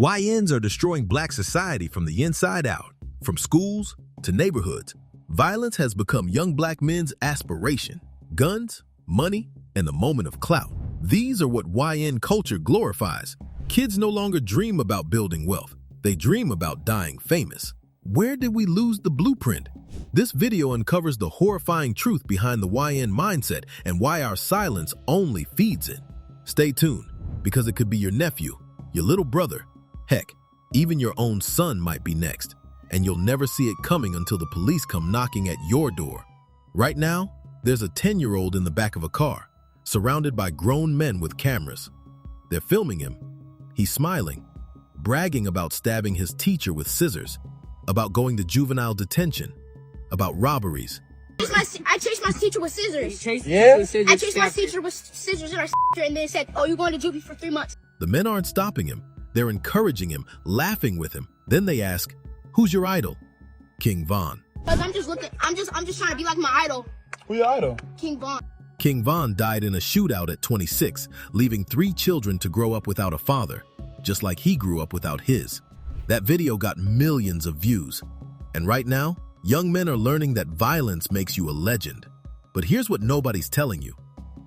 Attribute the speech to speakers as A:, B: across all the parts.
A: YNs are destroying black society from the inside out. From schools to neighborhoods, violence has become young black men's aspiration. Guns, money, and the moment of clout. These are what YN culture glorifies. Kids no longer dream about building wealth. They dream about dying famous. Where did we lose the blueprint? This video uncovers the horrifying truth behind the YN mindset and why our silence only feeds it. Stay tuned, because it could be your nephew, your little brother, heck, even your own son might be next, and you'll never see it coming until the police come knocking at your door. Right now, there's a 10-year-old in the back of a car, surrounded by grown men with cameras. They're filming him. He's smiling, bragging about stabbing his teacher with scissors, about going to juvenile detention, about robberies.
B: I chased my teacher with scissors.
C: I
B: chased my teacher with scissors in our and they said, "Oh, you're going to juvie for 3 months."
A: The men aren't stopping him. They're encouraging him, laughing with him. Then they ask, "Who's your idol?" King Von.
B: Cause I'm just trying to be like my idol.
C: Who your idol?
B: King Von.
A: King Von died in a shootout at 26, leaving 3 children to grow up without a father, just like he grew up without his. That video got millions of views. And right now, young men are learning that violence makes you a legend. But here's what nobody's telling you.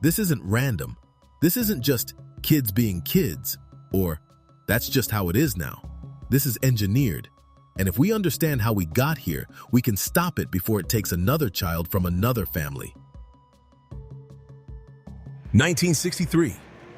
A: This isn't random. This isn't just kids being kids, or that's just how it is now. This is engineered. And if we understand how we got here, we can stop it before it takes another child from another family. 1963,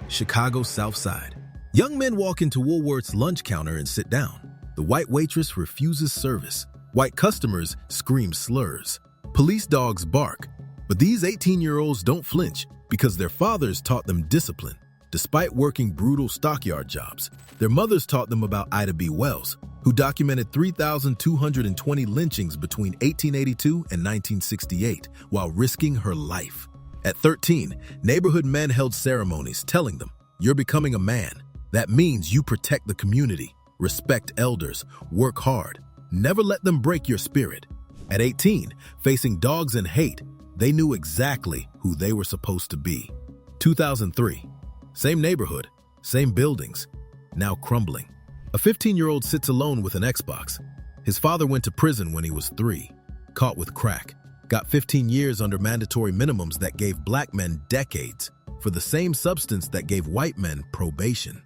A: Chicago South Side. Young men walk into Woolworth's lunch counter and sit down. The white waitress refuses service. White customers scream slurs. Police dogs bark. But these 18-year-olds don't flinch because their fathers taught them discipline. Despite working brutal stockyard jobs, their mothers taught them about Ida B. Wells, who documented 3,220 lynchings between 1882 and 1968 while risking her life. At 13, neighborhood men held ceremonies telling them, "You're becoming a man. That means you protect the community, respect elders, work hard. Never let them break your spirit." At 18, facing dogs and hate, they knew exactly who they were supposed to be. 2003, same neighborhood, same buildings, now crumbling. A 15-year-old sits alone with an Xbox. His father went to prison when he was 3, caught with crack, got 15 years under mandatory minimums that gave black men decades for the same substance that gave white men probation.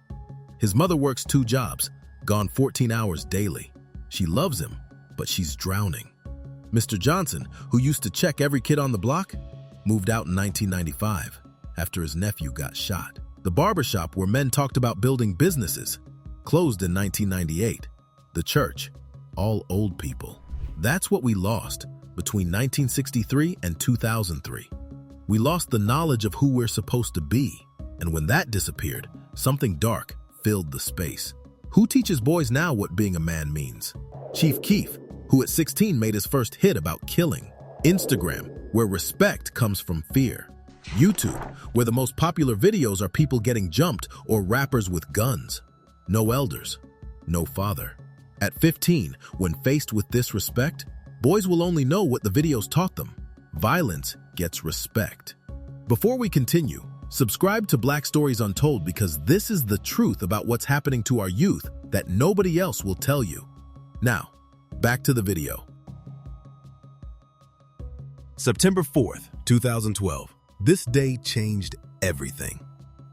A: His mother works 2 jobs, gone 14 hours daily. She loves him, but she's drowning. Mr. Johnson, who used to check every kid on the block, moved out in 1995 after his nephew got shot. The barbershop where men talked about building businesses closed in 1998. The church, all old people. That's what we lost between 1963 and 2003. We lost the knowledge of who we're supposed to be, and when that disappeared, something dark filled the space. Who teaches boys now what being a man means? Chief Keef, who at 16 made his first hit about killing. Instagram, where respect comes from fear. YouTube, where the most popular videos are people getting jumped or rappers with guns. No elders, no father. At 15, when faced with disrespect, boys will only know what the videos taught them. Violence gets respect. Before we continue, subscribe to Black Stories Untold because this is the truth about what's happening to our youth that nobody else will tell you. Now, back to the video. September 4th, 2012. This day changed everything.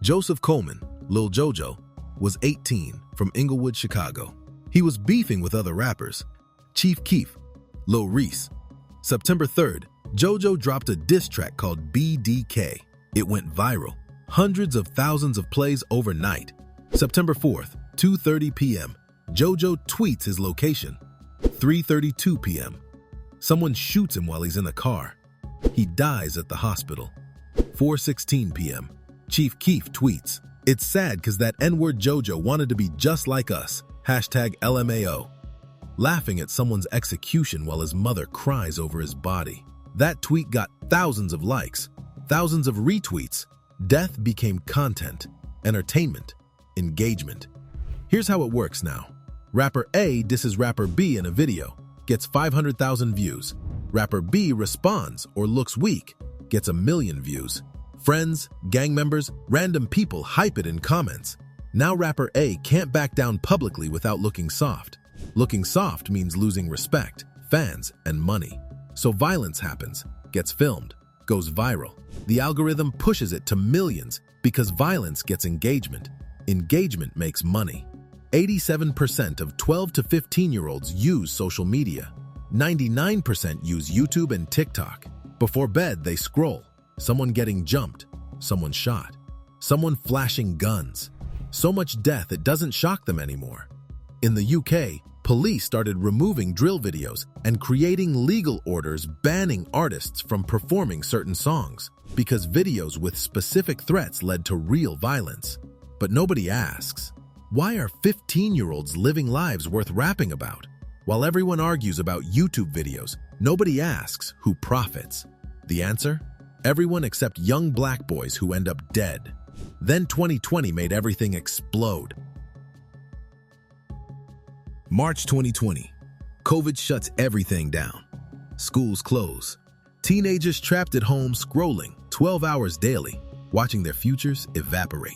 A: Joseph Coleman, Lil Jojo, was 18 from Inglewood, Chicago. He was beefing with other rappers. Chief Keef, Lil Reese. September 3rd, Jojo dropped a diss track called BDK. It went viral. Hundreds of thousands of plays overnight. September 4th, 2:30 p.m., Jojo tweets his location. 3:32 p.m., someone shoots him while he's in the car. He dies at the hospital. 4:16 p.m., Chief Keef tweets, "It's sad because that N-word Jojo wanted to be just like us. #LMAO. Laughing at someone's execution while his mother cries over his body. That tweet got thousands of likes, thousands of retweets. Death became content, entertainment, engagement. Here's how it works now. Rapper A disses rapper B in a video, gets 500,000 views. Rapper B responds or looks weak, gets 1 million views. Friends, gang members, random people hype it in comments. Now rapper A can't back down publicly without looking soft. Looking soft means losing respect, fans, and money. So violence happens, gets filmed, goes viral. The algorithm pushes it to millions because violence gets engagement. Engagement makes money. 87% of 12 to 15-year-olds use social media. 99% use YouTube and TikTok. Before bed, they scroll. Someone getting jumped, someone shot, someone flashing guns. So much death it doesn't shock them anymore. In the UK, police started removing drill videos and creating legal orders banning artists from performing certain songs because videos with specific threats led to real violence. But nobody asks, why are 15-year-olds living lives worth rapping about? While everyone argues about YouTube videos, nobody asks who profits. The answer? Everyone except young black boys who end up dead. Then 2020 made everything explode. March 2020. COVID shuts everything down. Schools close. Teenagers trapped at home scrolling 12 hours daily, watching their futures evaporate.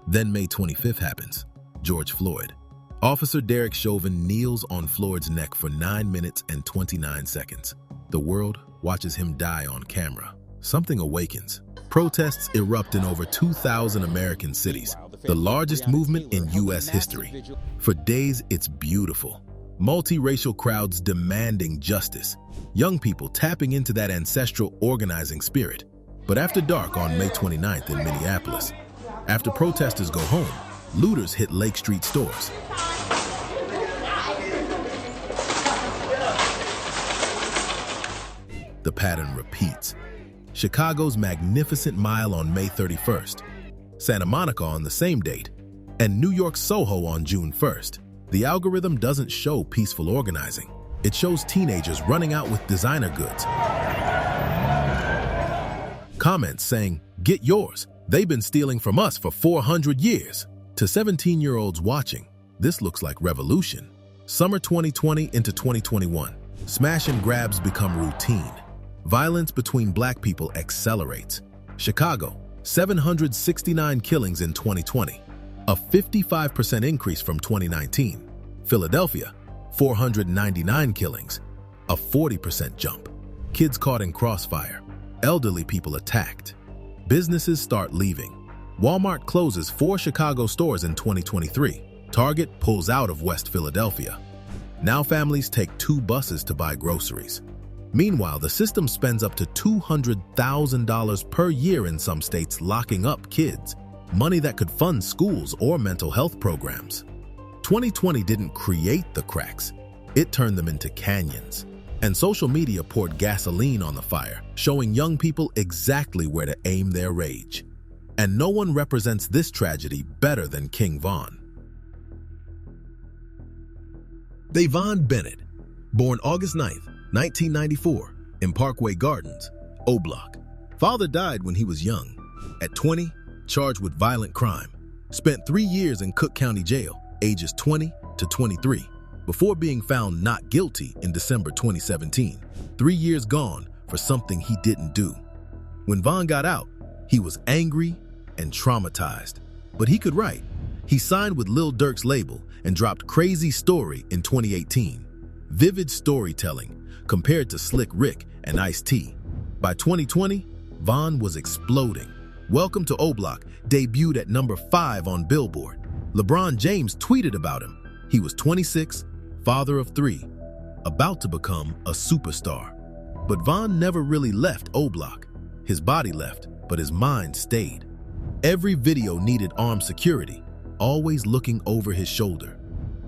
A: Then May 25th happens. George Floyd. Officer Derek Chauvin kneels on Floyd's neck for 9 minutes and 29 seconds. The world watches him die on camera. Something awakens. Protests erupt in over 2,000 American cities, the largest movement in U.S. history. For days, it's beautiful. Multiracial crowds demanding justice. Young people tapping into that ancestral organizing spirit. But after dark on May 29th in Minneapolis, after protesters go home, looters hit Lake Street stores. The pattern repeats. Chicago's Magnificent Mile on May 31st, Santa Monica on the same date, and New York's Soho on June 1st. The algorithm doesn't show peaceful organizing. It shows teenagers running out with designer goods. Comments saying, "Get yours. They've been stealing from us for 400 years. To 17-year-olds watching, this looks like revolution. Summer 2020 into 2021. Smash and grabs become routine. Violence between black people accelerates. Chicago, 769 killings in 2020, a 55% increase from 2019. Philadelphia, 499 killings, a 40% jump. Kids caught in crossfire. Elderly people attacked. Businesses start leaving. Walmart closes 4 Chicago stores in 2023. Target pulls out of West Philadelphia. Now families take 2 buses to buy groceries. Meanwhile, the system spends up to $200,000 per year in some states locking up kids, money that could fund schools or mental health programs. 2020 didn't create the cracks, it turned them into canyons. And social media poured gasoline on the fire, showing young people exactly where to aim their rage. And no one represents this tragedy better than King Von. Davon Bennett, born August 9th, 1994, in Parkway Gardens, O Block. Father died when he was young. At 20, charged with violent crime. Spent 3 years in Cook County Jail, ages 20 to 23, before being found not guilty in December 2017. 3 years gone for something he didn't do. When Von got out, he was angry and traumatized, but he could write. He signed with Lil Durk's label and dropped Crazy Story in 2018. Vivid storytelling compared to Slick Rick and Ice-T. By 2020, Von was exploding. Welcome to O Block debuted at number 5 on Billboard. LeBron James tweeted about him. He was 26, father of 3, about to become a superstar. But Von never really left O Block. His body left, but his mind stayed. Every video needed armed security, always looking over his shoulder.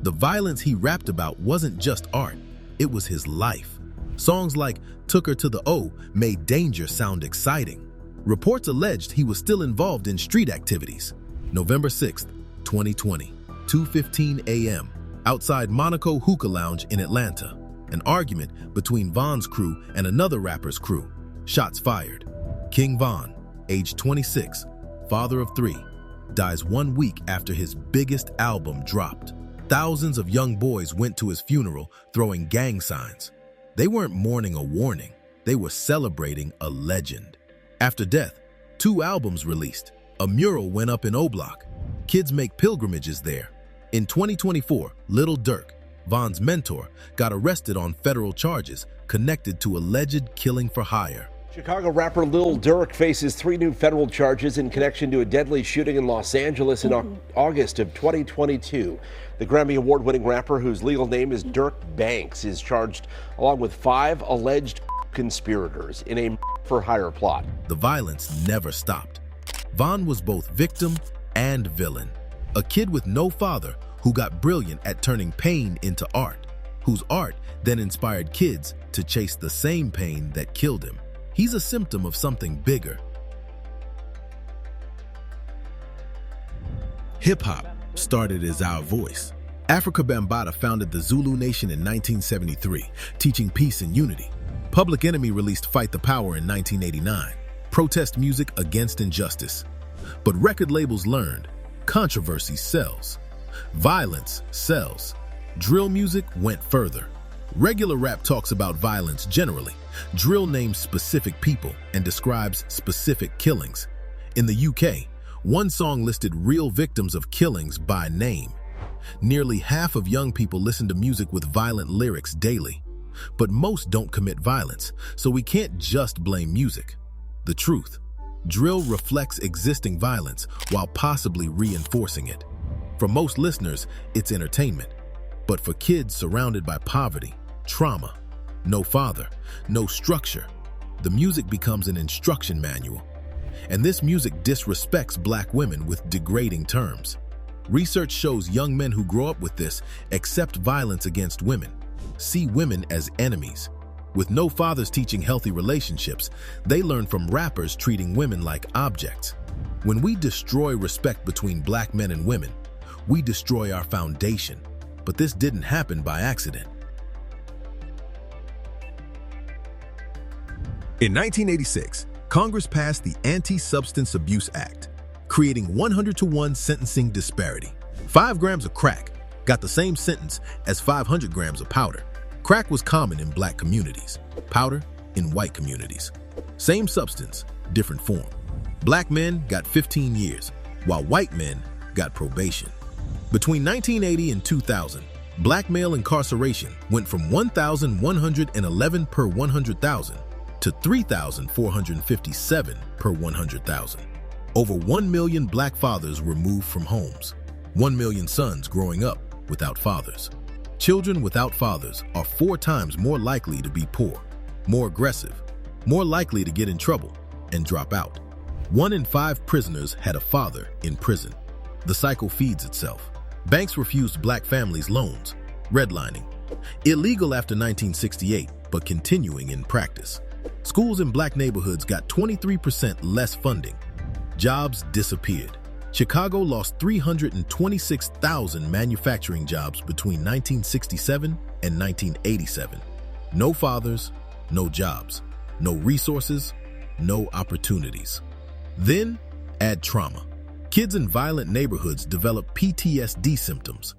A: The violence he rapped about wasn't just art, it was his life. Songs like Took Her to the O made danger sound exciting. Reports alleged he was still involved in street activities. November 6th, 2020, 2:15 a.m., outside Monaco Hookah Lounge in Atlanta. An argument between Von's crew and another rapper's crew. Shots fired. King Von, age 26, father of 3, dies 1 week after his biggest album dropped. Thousands of young boys went to his funeral throwing gang signs. They weren't mourning a warning, they were celebrating a legend. After death, 2 albums released. A mural went up in O Block. Kids make pilgrimages there. In 2024, Lil Durk, Von's mentor, got arrested on federal charges connected to alleged killing for hire.
C: Chicago rapper Lil Durk faces 3 new federal charges in connection to a deadly shooting in Los Angeles in August of 2022. The Grammy Award-winning rapper, whose legal name is Dirk Banks, is charged along with 5 alleged conspirators in a for hire plot.
A: The violence never stopped. Von was both victim and villain, a kid with no father who got brilliant at turning pain into art, whose art then inspired kids to chase the same pain that killed him. He's a symptom of something bigger. Hip-hop started as our voice. Africa Bambaataa founded the Zulu Nation in 1973, teaching peace and unity. Public Enemy released Fight the Power in 1989, protest music against injustice. But record labels learned, controversy sells. Violence sells. Drill music went further. Regular rap talks about violence generally. Drill names specific people and describes specific killings. In the UK, one song listed real victims of killings by name. Nearly half of young people listen to music with violent lyrics daily. But most don't commit violence, so we can't just blame music. The truth, drill reflects existing violence while possibly reinforcing it. For most listeners, it's entertainment. But for kids surrounded by poverty, trauma, no father, no structure, the music becomes an instruction manual. And this music disrespects black women with degrading terms. Research shows young men who grow up with this accept violence against women, see women as enemies. With no fathers teaching healthy relationships, they learn from rappers treating women like objects. When we destroy respect between black men and women, we destroy our foundation. But this didn't happen by accident. In 1986, Congress passed the Anti-Substance Abuse Act, creating 100-to-1 sentencing disparity. 5 grams of crack got the same sentence as 500 grams of powder. Crack was common in black communities, powder in white communities. Same substance, different form. Black men got 15 years, while white men got probation. Between 1980 and 2000, black male incarceration went from 1,111 per 100,000 to 3,457 per 100,000. Over 1 million black fathers removed from homes. 1 million sons growing up without fathers. Children without fathers are 4 times more likely to be poor, more aggressive, more likely to get in trouble and drop out. 1 in 5 prisoners had a father in prison. The cycle feeds itself. Banks refused black families loans, redlining. Illegal after 1968, but continuing in practice. Schools in black neighborhoods got 23% less funding. Jobs disappeared. Chicago lost 326,000 manufacturing jobs between 1967 and 1987. No fathers, no jobs, no resources, no opportunities. Then add trauma. Kids in violent neighborhoods develop PTSD symptoms.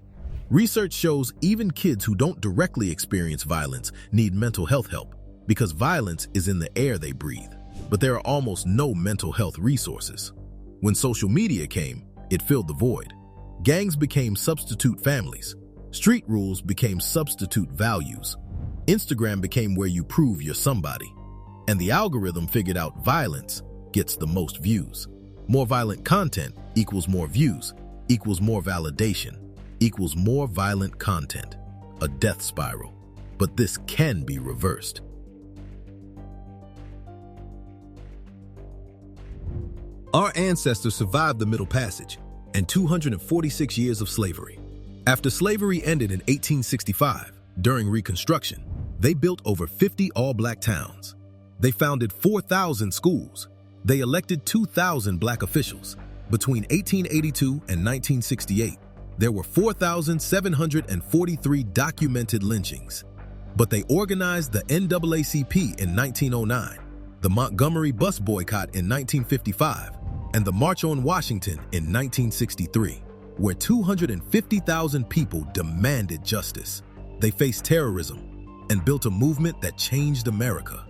A: Research shows even kids who don't directly experience violence need mental health help because violence is in the air they breathe. But there are almost no mental health resources. When social media came, it filled the void. Gangs became substitute families. Street rules became substitute values. Instagram became where you prove you're somebody. And the algorithm figured out violence gets the most views. More violent content equals more views, equals more validation, equals more violent content. A death spiral. But this can be reversed. Our ancestors survived the Middle Passage and 246 years of slavery. After slavery ended in 1865, during Reconstruction, they built over 50 all-black towns. They founded 4,000 schools. They elected 2,000 black officials. Between 1882 and 1968, there were 4,743 documented lynchings. But they organized the NAACP in 1909, the Montgomery bus boycott in 1955, and the March on Washington in 1963, where 250,000 people demanded justice. They faced terrorism and built a movement that changed America.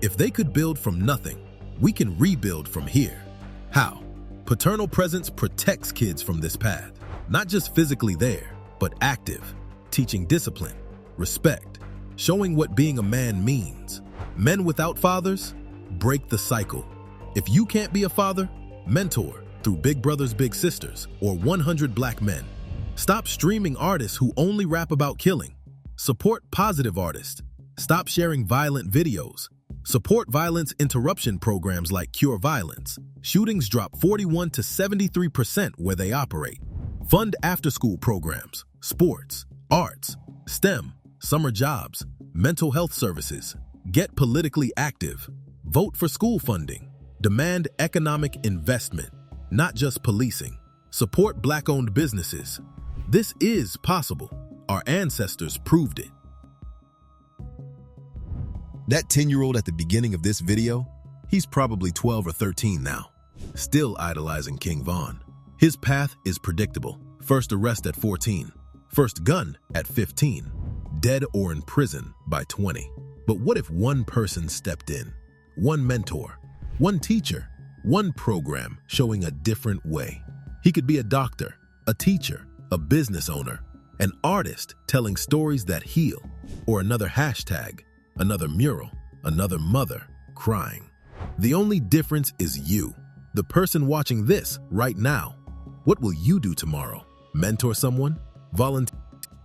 A: If they could build from nothing, we can rebuild from here. How? Paternal presence protects kids from this path. Not just physically there, but active, teaching discipline, respect, showing what being a man means. Men without fathers break the cycle. If you can't be a father, mentor through Big Brothers Big Sisters or 100 Black Men. Stop streaming artists who only rap about killing. Support positive artists. Stop sharing violent videos. Support violence interruption programs like Cure Violence. Shootings drop 41 to 73% where they operate. Fund after-school programs, sports, arts, STEM, summer jobs, mental health services. Get politically active. Vote for school funding. Demand economic investment, not just policing. Support Black-owned businesses. This is possible. Our ancestors proved it. That 10-year-old at the beginning of this video, he's probably 12 or 13 now, still idolizing King Von. His path is predictable. First arrest at 14, first gun at 15, dead or in prison by 20. But what if one person stepped in? One mentor, one teacher, one program showing a different way. He could be a doctor, a teacher, a business owner, an artist telling stories that heal, or another hashtag, another mural, another mother crying. The only difference is you, the person watching this right now. What will you do tomorrow? Mentor someone? Volunteer?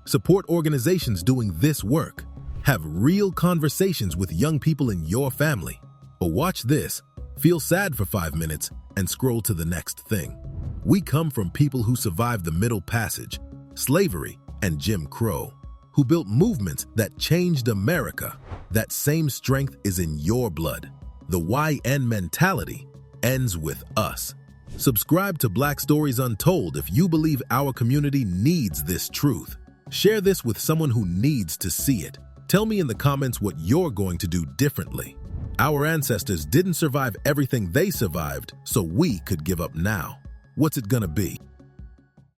A: Support organizations doing this work? Have real conversations with young people in your family? Or watch this, feel sad for 5 minutes, and scroll to the next thing. We come from people who survived the Middle Passage, slavery, and Jim Crow, who built movements that changed America. That same strength is in your blood. The YN mentality ends with us. Subscribe to Black Stories Untold if you believe our community needs this truth. Share this with someone who needs to see it. Tell me in the comments what you're going to do differently. Our ancestors didn't survive everything they survived, so we could give up now. What's it gonna be?